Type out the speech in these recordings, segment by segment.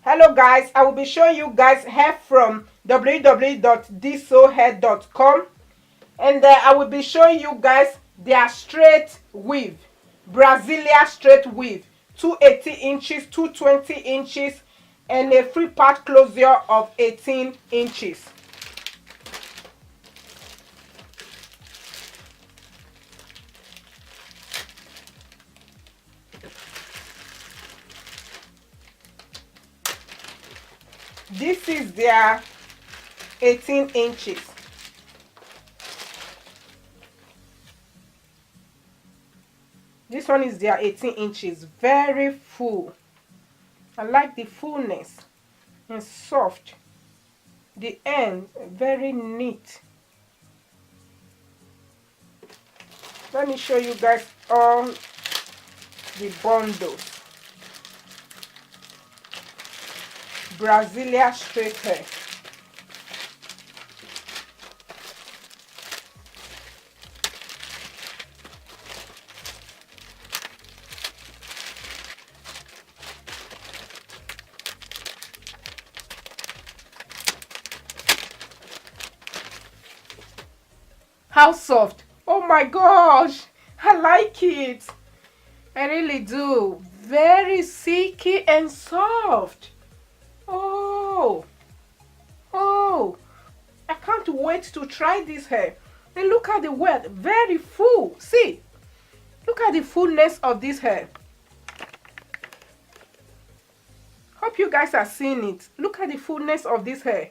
Hello guys, I will be showing you guys hair from www.DSoar.com, and I will be showing you guys their straight weave, Brazilian straight weave, 280 inches, 220 inches, and a free part closure of 18 inches. This is their 18 inches. This one is their 18 inches. Very full. I like the fullness and soft. The end very neat. Let me show you guys all the bundles. Brazilian straight hair. How soft! Oh my gosh, I like it. I really do. Very silky and soft. Oh, I can't wait to try this hair. And look at the weight, very full. See, look at the fullness of this hair. Hope you guys are seeing it. Look at the fullness of this hair.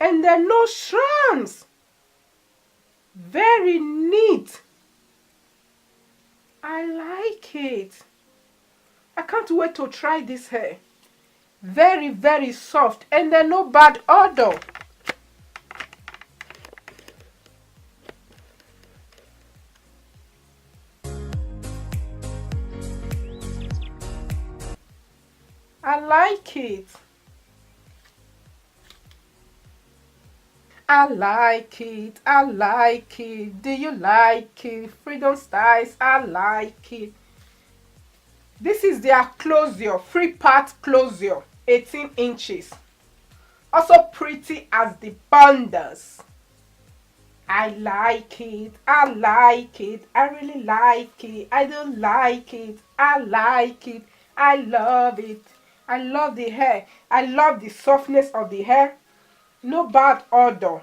And there are no strands. Very neat. I like it. I can't wait to try this hair. Very, very soft, and there are no bad odor. I like it. I like it. I like it. Do you like it? Freedom Styles. I like it. This is their closure, free part closure, 18 inches. Also pretty as the bundles. I like it. I like it. I really like it. I don't like it. I like it. I love it. I love the hair. I love the softness of the hair. No bad odor.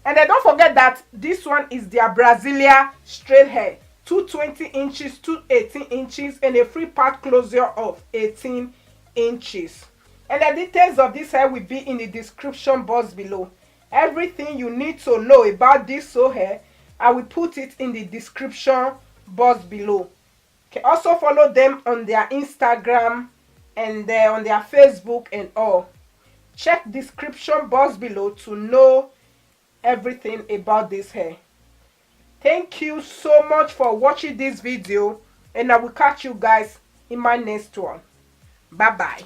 And then don't forget that this one is their Brazilian straight hair, 220 inches, 218 inches, and a free part closure of 18 inches. And the details of this hair will be in the description box below. Everything you need to know about this hair, I will put it in the description box below. You can also follow them on their Instagram and on their Facebook and all. Check description box below to know everything about this hair. Thank you so much for watching this video, and I will catch you guys in my next one. Bye bye.